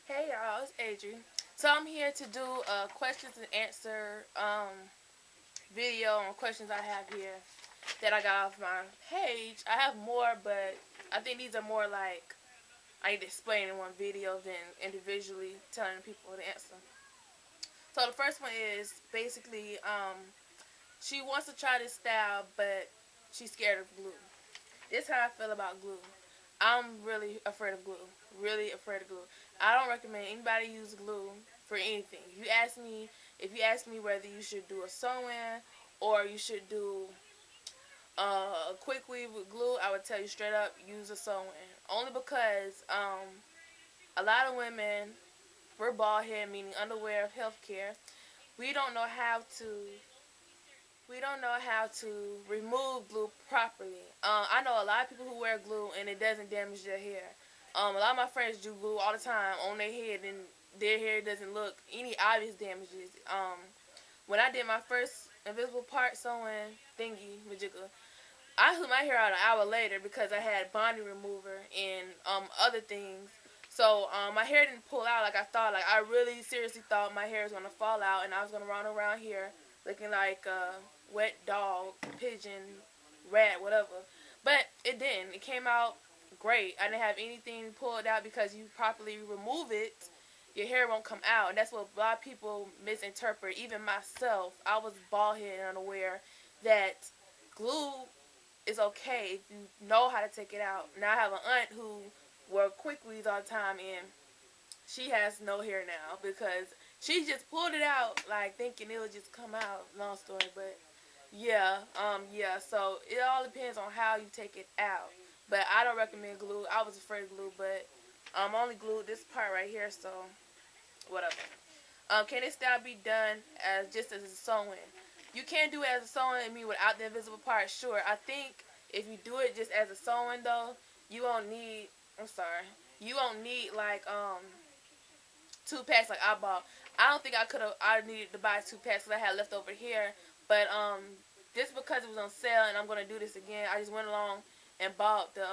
Hey y'all, it's Adri. So I'm here to do a questions and answer video on questions I have here that I got off my page. I have more, but I think these are more like I need to explain in one video than individually telling people to answer. So the first one is basically she wants to try this style, but she's scared of glue. This is how I feel about glue. I'm really afraid of glue. Really afraid of glue. I don't recommend anybody use glue for anything. If you ask me whether you should do a sew-in or you should do a quick weave with glue, I would tell you straight up use a sew-in. Only because a lot of women, we're bald head, meaning unaware of healthcare. We don't know how to we don't know how to remove glue properly. I know a lot of people who wear glue and it doesn't damage their hair. A lot of my friends do glue all the time on their head and their hair doesn't look any obvious damages. When I did my first invisible part sewing thingy majigga, I hung my hair out an hour later because I had bonding remover and other things. So my hair didn't pull out like I thought. Like I really seriously thought my hair was gonna fall out and I was gonna run around here looking like a wet dog, pigeon, rat, whatever. But it didn't. It came out great. I didn't have anything pulled out because you properly remove it, your hair won't come out. And that's what a lot of people misinterpret. Even myself, I was bald headed and unaware that glue is okay if you know how to take it out. Now I have an aunt who wore quick weaves all the time and she has no hair now because she just pulled it out like thinking it would just come out. Long story, but yeah. So it all depends on how you take it out. But I don't recommend glue. I was afraid of glue, but I'm only glued this part right here, so whatever. Can this style be done as just as a sew-in? You can do it as a sew-in, I mean without the invisible part, sure. I think if you do it just as a sew-in though, you won't need you won't need like 2 packs like I bought. I don't think I needed to buy 2 packs because I had leftover here. But just because it was on sale and I'm gonna do this again, I just went along and bought the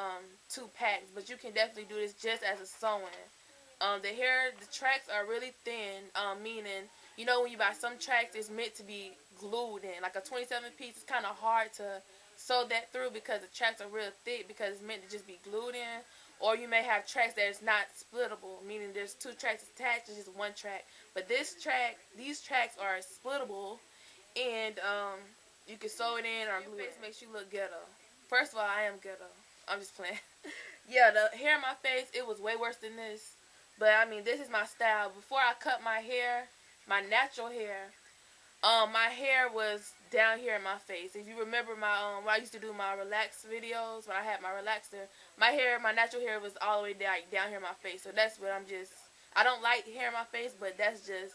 2 packs. But you can definitely do this just as a sew-in. The tracks are really thin, meaning, you know, when you buy some tracks, it's meant to be glued in. Like a 27 piece, it's kind of hard to sew that through because the tracks are real thick because it's meant to just be glued in. Or you may have tracks that is not splittable, meaning there's 2 tracks attached, it's just one track. But these tracks are splittable, and you can sew it in or glue it. It makes you look ghetto. First of all, I am ghetto. I'm just playing. Yeah, the hair in my face, it was way worse than this. But I mean, this is my style. Before I cut my hair, my natural hair, my hair was down here in my face. If you remember my when I used to do my relax videos, when I had my relaxer, my natural hair was all the way down here in my face. So that's what I don't like hair in my face, but that's just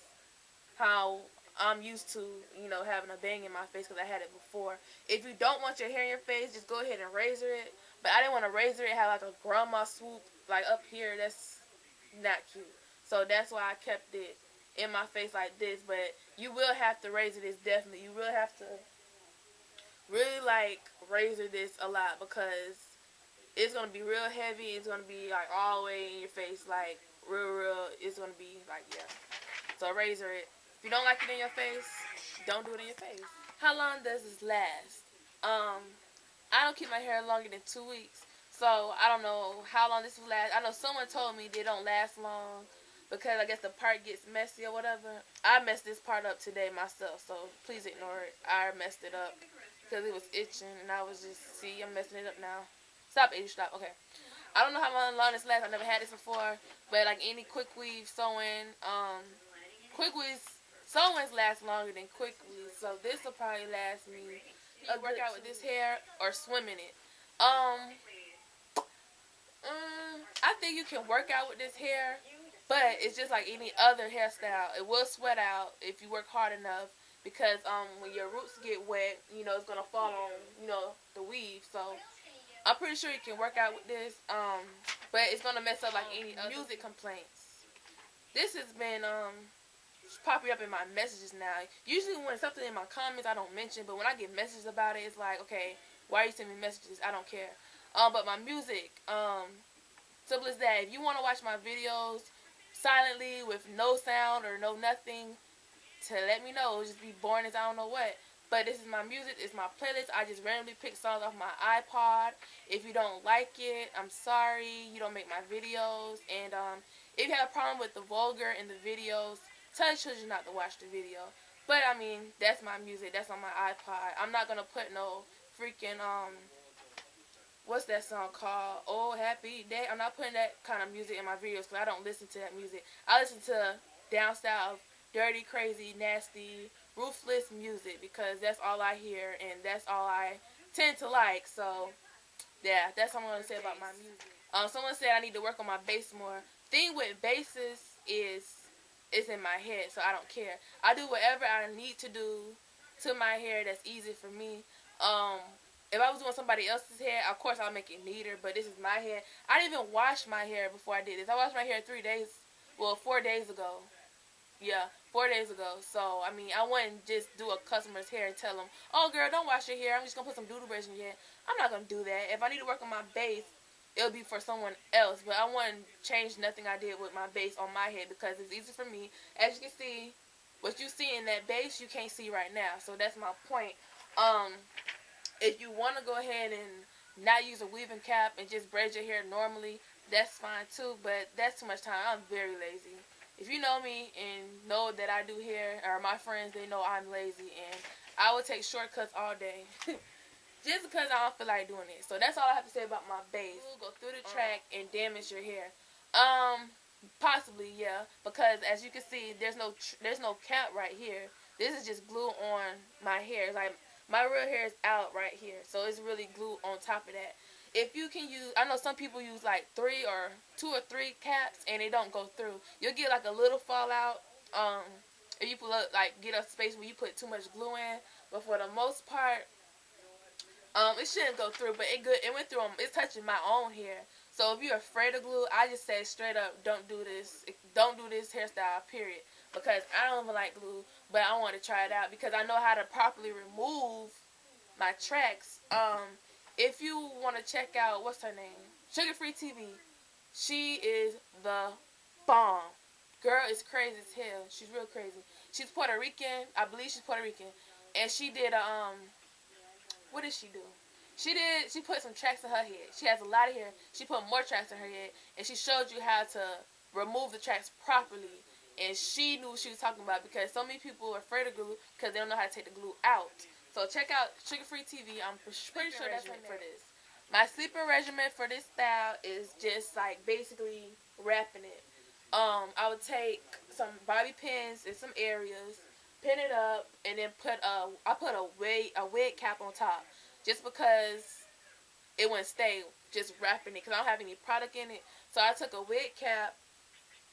how I'm used to, you know, having a bang in my face because I had it before. If you don't want your hair in your face, just go ahead and razor it. But I didn't want to razor it, have like a grandma swoop like up here. That's not cute. So that's why I kept it in my face like this. But you will have to razor this definitely. You will have to really like razor this a lot because it's gonna be real heavy. It's gonna be like all the way in your face, like real. It's gonna be like yeah. So razor it. If you don't like it in your face, don't do it in your face. How long does this last? I don't keep my hair longer than 2 weeks, so I don't know how long this will last. I know someone told me they don't last long because I guess the part gets messy or whatever. I messed this part up today myself, so please ignore it. I messed it up because it was itching and I was just, see, I'm messing it up now. Stop, Adri, stop. Okay. I don't know how long this lasts. I never had this before, but like any quick weave sewing, quick weaves sewings last longer than quick weaves, so this will probably last me. Work out with this hair or swim in it. I think you can work out with this hair, but it's just like any other hairstyle. It will sweat out if you work hard enough because when your roots get wet, you know it's gonna fall on the weave. So I'm pretty sure you can work out with this, but it's gonna mess up like any other. Music complaints. This has been popping up in my messages now. Usually when it's something in my comments I don't mention, but when I get messages about it, it's like, okay, why are you sending me messages? I don't care. But my music, simple as that. If you want to watch my videos, silently with no sound or no nothing to let me know. It'll just be boring as I don't know what. But this is my music. It's my playlist. I just randomly pick songs off my iPod. If you don't like it, I'm sorry. You don't make my videos. And if you have a problem with the vulgar in the videos, tell your children not to watch the video. But I mean, that's my music. That's on my iPod. I'm not gonna put no freaking what's that song called? Oh, Happy Day. I'm not putting that kind of music in my videos because I don't listen to that music. I listen to down south, dirty, crazy, nasty, ruthless music because that's all I hear and that's all I tend to like. So, yeah, that's what I'm going to say about my music. Someone said I need to work on my bass more. Thing with basses is it's in my head, so I don't care. I do whatever I need to do to my hair that's easy for me. If I was doing somebody else's hair, of course I'll make it neater, but this is my hair. I didn't even wash my hair before I did this. I washed my hair 4 days ago. Yeah, 4 days ago. So, I mean, I wouldn't just do a customer's hair and tell them, oh, girl, don't wash your hair. I'm just going to put some doodle braids in your hair. I'm not going to do that. If I need to work on my base, it'll be for someone else. But I wouldn't change nothing I did with my base on my head because it's easy for me. As you can see, what you see in that base, you can't see right now. So, that's my point. If you want to go ahead and not use a weaving cap and just braid your hair normally, that's fine too, but that's too much time. I'm very lazy. If you know me and know that I do hair, or my friends, they know I'm lazy, and I will take shortcuts all day. Just because I don't feel like doing it. So that's all I have to say about my base. Go through the track and damage your hair. Possibly, yeah. Because as you can see, there's no cap right here. This is just glue on my hair. It's like my real hair is out right here, so it's really glue on top of that. If you can use, I know some people use like 2 or 3 caps and they don't go through. You'll get like a little fallout. If you put get a space where you put too much glue in, but for the most part, it shouldn't go through, but it went through. It's touching my own hair. So if you're afraid of glue, I just say straight up, don't do this. Don't do this hairstyle, period. Because I don't even like glue, but I want to try it out because I know how to properly remove my tracks. If you want to check out, what's her name? Sugar Free TV. She is the bomb. Girl is crazy as hell. She's real crazy. She's Puerto Rican. I believe she's Puerto Rican. And she did what did she do? She put some tracks in her head. She has a lot of hair. She put more tracks in her head, and she showed you how to remove the tracks properly. And she knew what she was talking about because so many people are afraid of glue because they don't know how to take the glue out. So check out Sugar Free TV. I'm pretty sure that's for this. My sleeping regimen for this style is just like basically wrapping it. I would take some bobby pins in some areas, pin it up, and then I put a wig cap on top, just because it wouldn't stay. Just wrapping it, because I don't have any product in it. So I took a wig cap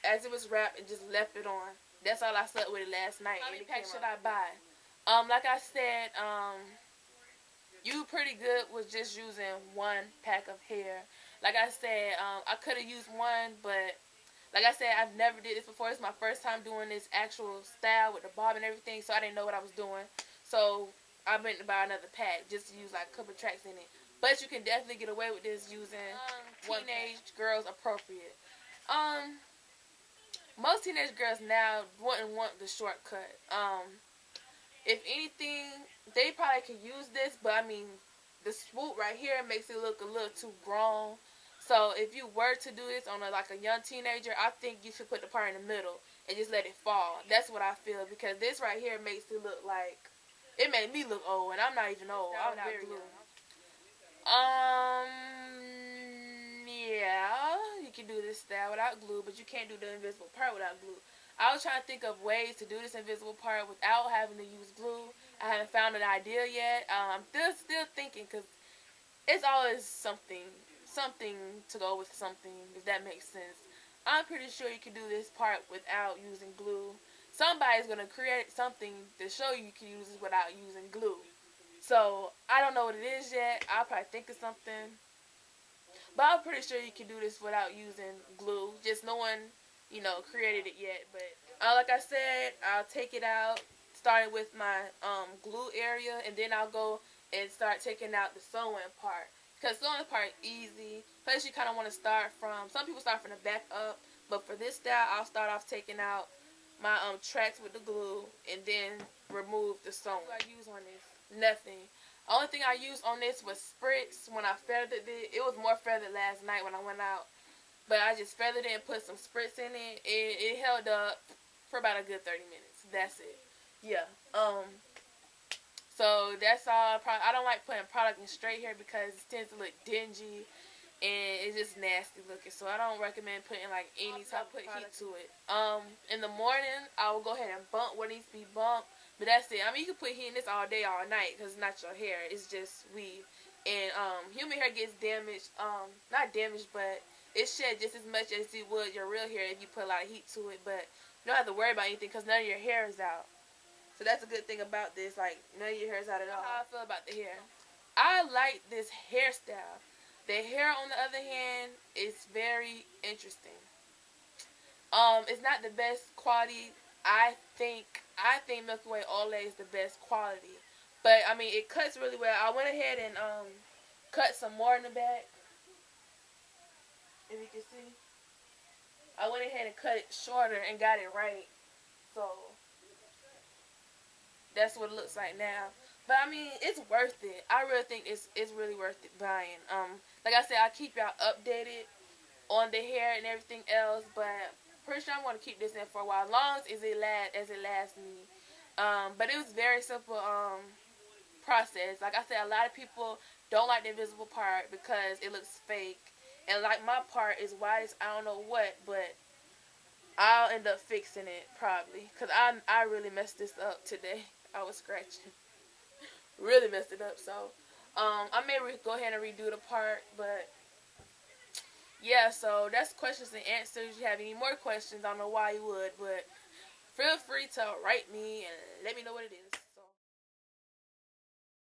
as it was wrapped and just left it on. That's all I slept with it last night. How many packs should I buy? Like I said, you pretty good with just using 1 pack of hair. Like I said, I could have used 1, but like I said, I've never did this before. It's my first time doing this actual style with the bob and everything, so I didn't know what I was doing. So I went to buy another pack just to use like a couple tracks in it. But you can definitely get away with this using teenage girls appropriate. Most teenage girls now wouldn't want the shortcut. If anything, they probably could use this, but I mean, the swoop right here makes it look a little too grown. So if you were to do this on like a young teenager, I think you should put the part in the middle and just let it fall. That's what I feel, because this right here makes it look like, it made me look old, and I'm not even old. I'm very young. Yeah, you can do this style without glue, but you can't do the invisible part without glue. I was trying to think of ways to do this invisible part without having to use glue. I haven't found an idea yet. I'm still thinking, because it's always something to go with something, if that makes sense. I'm pretty sure you can do this part without using glue. Somebody's going to create something to show you can use this without using glue. So, I don't know what it is yet. I'll probably think of something. But I'm pretty sure you can do this without using glue. Just no one, created it yet. But like I said, I'll take it out, starting with my glue area, and then I'll go and start taking out the sewing part. Because sewing part is easy. Plus, you kind of want to start from, some people start from the back up. But for this style, I'll start off taking out my tracks with the glue and then remove the sewing. What do I use on this? Nothing. Only thing I used on this was spritz when I feathered it. It was more feathered last night when I went out. But I just feathered it and put some spritz in it. It held up for about a good 30 minutes. That's it. Yeah. So that's all. I don't like putting product in straight hair because it tends to look dingy and it's just nasty looking. So I don't recommend putting like any type of heat to it. In the morning, I will go ahead and bump what needs to be bumped. But that's it. I mean, you can put heat in this all day, all night, because it's not your hair. It's just weave. And human hair gets damaged. Not damaged, but it shed just as much as it would your real hair if you put a lot of heat to it. But you don't have to worry about anything because none of your hair is out. So that's a good thing about this. Like, none of your hair is out at all. How I feel about the hair. I like this hairstyle. The hair, on the other hand, is very interesting. It's not the best quality. I think Milky Way Olay is the best quality. But, I mean, it cuts really well. I went ahead and cut some more in the back. If you can see. I went ahead and cut it shorter and got it right. So, that's what it looks like now. But, I mean, it's worth it. I really think it's really worth it buying. Like I said, I'll keep y'all updated on the hair and everything else. But pretty sure I'm going to keep this in for a while. As long as it lasts me. But it was very simple process. Like I said, a lot of people don't like the invisible part because it looks fake. And like my part is white as I don't know what, but I'll end up fixing it probably. Because I really messed this up today. I was scratching. Really messed it up. So I may go ahead and redo the part. But yeah, so that's questions and answers. If you have any more questions, I don't know why you would. But feel free to write me and let me know what it is.